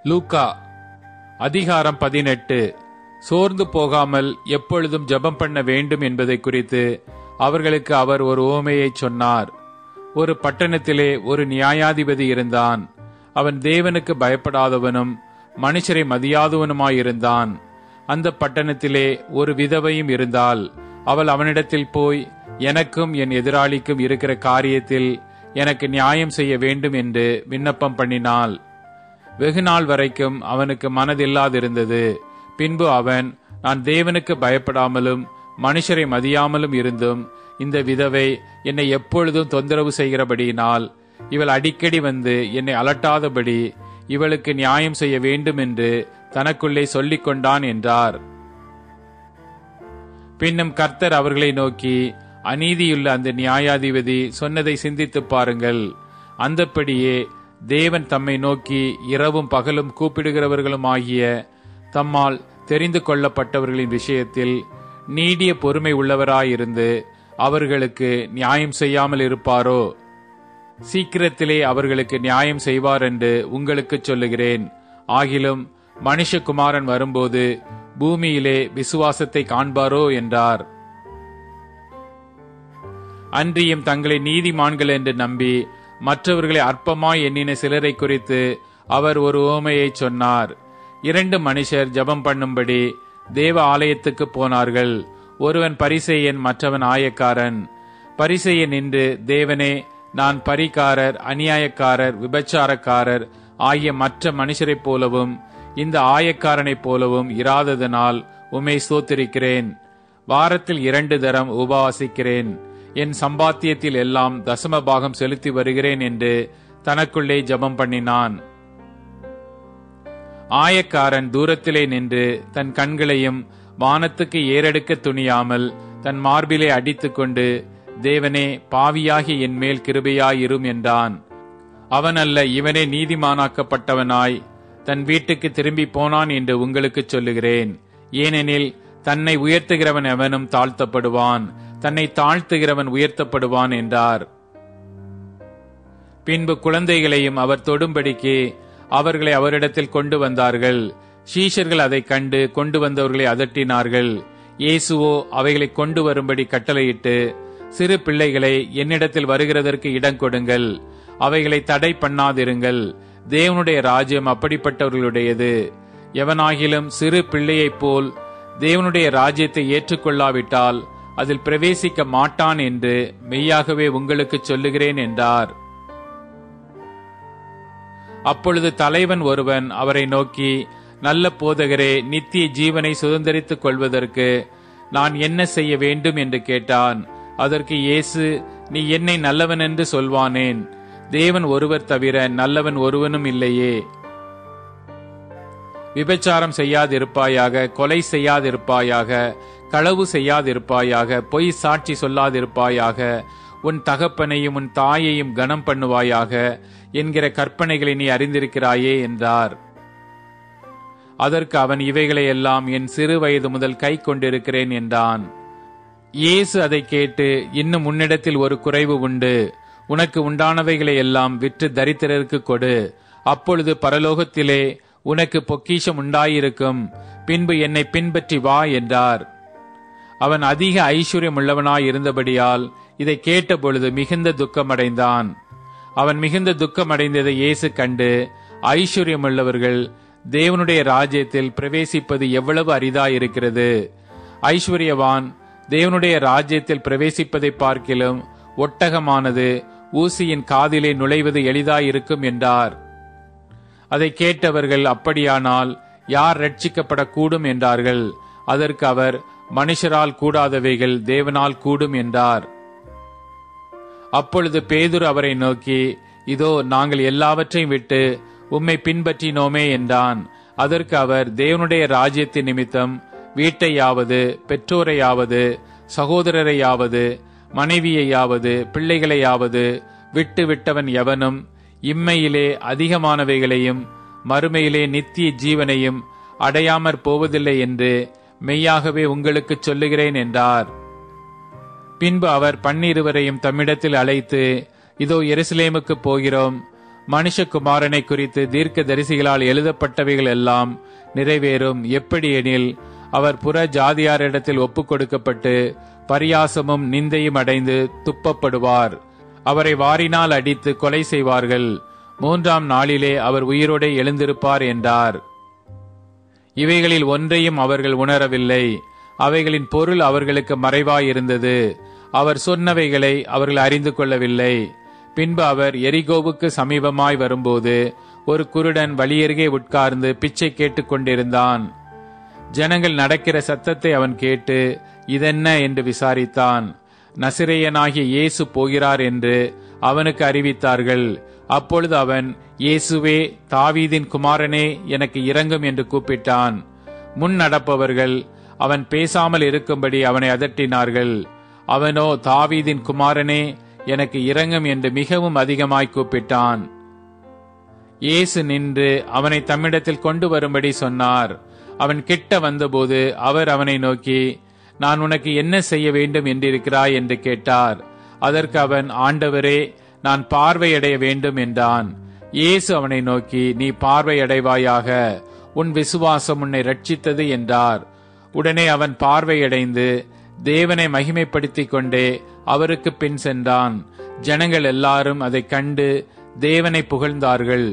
லூக்கா அதிகாரம் 18. சோர்ந்து போகாமல் எப்பொழுதும் ஜெபம் பண்ண வேண்டும் என்பதை குறித்து அவர்களுக்கு அவர் ஒரு உவமையை சொன்னார். ஒரு பட்டணத்திலே ஒரு நியாயாதிபதி இருந்தான். அவன் தேவனுக்கு பயப்படாதவனும் மனுஷரை மதியாதவனுமாயிருந்தான். அந்த பட்டணத்திலே ஒரு விதவையும் இருந்தாள். அவள் அவனிடத்தில் போய், எனக்கும் என் எதிராளிக்கும் இருக்கிற காரியத்தில் எனக்கு நியாயம் செய்ய வேண்டும் என்று விண்ணப்பம் பண்ணினாள். வெகுநாள் வரைக்கும் அவனுக்கு மனதில்லாதிருந்தது. பின்பு அவன், நான் தேவனுக்கு பயப்படாமலும் மனுஷரை மதியாமலும் இருந்தும் இந்த விதவை என்னை எப்பொழுதும் தொந்தரவு செய்கிறபடியினால் இவள் அடிக்கடி வந்து என்னை அலட்டாதபடி இவளுக்கு நியாயம் செய்ய வேண்டும் என்று தனக்குள்ளே சொல்லிக் கொண்டான் என்றார். பின்னும் கர்த்தர் அவர்களை நோக்கி, அநீதியுள்ள அந்த நியாயாதிபதி சொன்னதை சிந்தித்து பாருங்கள். அந்தப்படியே தேவன் தம்மை நோக்கி இரவும் பகலும் கூப்பிடுகிறவர்களும் ஆகிய தம்மால் தெரிந்து கொள்ளப்பட்டவர்களின் விஷயத்தில் நீடிய பொறுமை உள்ளவராயிருந்து அவர்களுக்கு நியாயம் செய்யாமல் இருப்பாரோ? சீக்கிரத்திலே அவர்களுக்கு நியாயம் செய்வார் என்று உங்களுக்கு சொல்லுகிறேன். ஆகிலும் மனுஷகுமாரன் வரும்போது பூமியிலே விசுவாசத்தை காண்பாரோ என்றார். அன்றியும் தங்களை நீதிமான்கள் என்று நம்பி மற்றவர்களை அற்பமாய் எண்ணின சிலரை குறித்து அவர் ஒரு உவமையை சொன்னார். 2 மனுஷர் ஜெபம் பண்ணும்படி தேவ ஆலயத்துக்கு போனார்கள். ஒருவன் பரிசேயன், மற்றவன் ஆயக்காரன். பரிசேயன் நின்று, தேவனே, நான் பரிகாரர், அநியாயக்காரர், விபச்சாரக்காரர் ஆகிய மற்ற மனுஷரைப் போலவும் இந்த ஆயக்காரனைப் போலவும் இராததனால் உம்மை ஸ்தோத்திரிக்கிறேன். வாரத்தில் 2 தரம் உபவாசிக்கிறேன். என் சம்பாத்தியத்தில் எல்லாம் தசம பாகம் செலுத்தி வருகிறேன் என்று தனக்குள்ளே ஜெபம் பண்ணினான். ஆயக்காரன் தூரத்திலே நின்று தன் கண்களையும் வானத்துக்கு ஏறெடுக்க துணியாமல் தன் மார்பிலே அடித்துக்கொண்டு, தேவனே, பாவியாகி என் மேல் கிருபையாயிரும் என்றான். அவன் அல்ல, இவனே நீதிமானாக்கப்பட்டவனாய் தன் வீட்டுக்கு திரும்பி போனான் என்று உங்களுக்கு சொல்லுகிறேன். ஏனெனில் தன்னை உயர்த்துகிறவன் எவனும் தாழ்த்தப்படுவான், தன்னை தாழ்த்துகிறவன் உயர்த்தப்படுவான் என்றார். பின்பு குழந்தைகளையும் அவர் தொடும்படிக்கு அவர்களை அவரிடத்தில் கொண்டு வந்தார்கள். சீஷர்கள் அதை கண்டு கொண்டு வந்தவர்களை அதட்டினார்கள். இயேசுவோ அவைகளை கொண்டு வரும்படி கட்டளையிட்டு, சிறு பிள்ளைகளை என்னிடத்தில் வருகிறதற்கு இடம் கொடுங்கள், அவைகளை தடை பண்ணாதிருங்கள், தேவனுடைய ராஜ்யம் அப்படிப்பட்டவர்களுடையது. எவனாகிலும் சிறு பிள்ளையைப் போல் தேவனுடைய ராஜ்யத்தை ஏற்றுக்கொள்ளாவிட்டால் அதில் பிரவேசிக்க மாட்டான் என்று மெய்யாகவே உங்களுக்கு சொல்லுகிறேன் என்றார். அப்பொழுது தலைவன் ஒருவன் அவரை நோக்கி, நல்ல போதகரே, நித்திய ஜீவனை சுதந்தரித்துக் கொள்வதற்கு நான் என்ன செய்ய வேண்டும் என்று கேட்டான். அதற்கு இயேசு, நீ என்னை நல்லவன் என்று சொல்வானேன்? தேவன் ஒருவர் தவிர நல்லவன் ஒருவனும் இல்லையே. விபச்சாரம் செய்யாதிருப்பாயாக, கொலை செய்யாதிருப்பாயாக, களவு செய்யாதிருப்பாயாக, பொய் சாட்சி சொல்லாதிருப்பாயாக, உன் தகப்பனையும் உன் தாயையும் கனம் பண்ணுவாயாக என்கிற கற்பனைகளை நீ அறிந்திருக்கிறாயே என்றார். அதற்கு அவன், இவைகளை எல்லாம் என் சிறு வயது முதல் கை கொண்டிருக்கிறேன் என்றான். இயேசு அதை கேட்டு, இன்னும் உன்னிடத்தில் ஒரு குறைவு உண்டு. உனக்கு உண்டானவைகளை எல்லாம் விற்று தரித்திரருக்கு கொடு, அப்பொழுது பரலோகத்திலே உனக்கு பொக்கிஷம் உண்டாயிருக்கும். பின்பு என்னை பின்பற்றி வா என்றார். அவன் அதிக ஐஸ்வர்யம் உள்ளவனாய் இருந்தபடியால் இதை கேட்டபொழுது மிகுந்த துக்கமடைந்தான். அவன் மிகுந்த துக்கமடைந்ததை இயேசு கண்டு, ஐஸ்வர்யமுள்ளவர்கள் தேவனுடைய ராஜ்யத்தில் பிரவேசிப்பது எவ்வளவு அரிதாயிருக்கிறது. ஐஸ்வர்யவான் தேவனுடைய ராஜ்யத்தில் பிரவேசிப்பதை பார்க்கிலும் ஒட்டகமானது ஊசியின் காதிலே நுழைவது எளிதாயிருக்கும் என்றார். அதை கேட்டவர்கள், அப்படியானால் யார் ரட்சிக்கப்படக்கூடும் என்றார்கள். அதற்கு அவர், மனுஷரால் கூடாதவைகள் தேவனால் கூடும் என்றார். அப்பொழுது பேதுரு அவரை நோக்கி, இதோ நாங்கள் எல்லாவற்றையும் விட்டு உம்மை பின்பற்றினோமே என்றான். அதற்கு அவர், தேவனுடைய ராஜ்யத்தின் நிமித்தம் வீட்டையாவது, பெற்றோரையாவது, சகோதரரையாவது, மனைவியையாவது, பிள்ளைகளையாவது விட்டு விட்டவன் எவனும் இம்மையிலே அதிகமானவைகளையும் மறுமையிலே நித்திய ஜீவனையும் அடையாமற் போவதில்லை என்று மெய்யாகவே உங்களுக்கு சொல்லுகிறேன் என்றார். பின்பு அவர் 12 தம்மிடத்தில் அழைத்து, இதோ எருசலேமுக்கு போகிறோம், மனுஷகுமாரனை குறித்து தீர்க்க தரிசிகளால் எழுதப்பட்டவைகள் எல்லாம் நிறைவேறும். எப்படி எனில், அவர் புற ஜாதியாரிடத்தில் ஒப்புக் கொடுக்கப்பட்டு பரியாசமும் நிந்தையும் அடைந்து துப்பப்படுவார். அவரை வாரினால் அடித்து கொலை செய்வார்கள். 3ஆம் நாளிலே அவர் உயிரோடு எழுந்திருப்பார் என்றார். இவைகளில் ஒன்றையும் அவர்கள் உணரவில்லை. அவைகளின் பொருள் அவர்களுக்கு மறைவாயிருந்தது. அவர் சொன்னவைகளை அவர்கள் அறிந்து கொள்ளவில்லை. பின்பு அவர் எரிகோவுக்கு சமீபமாய் வரும்போது ஒரு குருடன் வழியருகே உட்கார்ந்து பிச்சை கேட்டுக் கொண்டிருந்தான். ஜனங்கள் நடக்கிற சத்தத்தை அவன் கேட்டு இதென்ன என்று விசாரித்தான். நசிரேயனாகிய இயேசு போகிறார் என்று அவனுக்கு அறிவித்தார்கள். அப்பொழுது அவன், இயேசுவே, தாவீதின் குமாரனே, எனக்கு இரங்கும் என்று கூப்பிட்டான். முன் நடப்பவர்கள் அவன் பேசாமல் இருக்கும்படி அவனை அதட்டினார்கள். அவனோ, தாவீதின் குமாரனே, எனக்கு இரங்கும் என்று மிகவும் அதிகமாய் கூப்பிட்டான். இயேசு நின்று அவனை தம்மிடத்தில் கொண்டு வரும்படி சொன்னார். அவன் கிட்ட வந்தபோது அவர் அவனை நோக்கி, நான் உனக்கு என்ன செய்ய வேண்டும் என்றிருக்கிறாய் என்று கேட்டார். அதற்கு அவன், ஆண்டவரே, நான் பார்வையடைய வேண்டும் என்றான். இயேசு அவனை நோக்கி, நீ பார்வையடைவாயாக, உன் விசுவாசம் உன்னை ரட்சித்தது என்றார். உடனே அவன் பார்வையடைந்து தேவனை மகிமைப்படுத்திக் கொண்டே அவருக்கு பின் சென்றான். ஜனங்கள் எல்லாரும் அதைக் கண்டு தேவனை புகழ்ந்தார்கள்.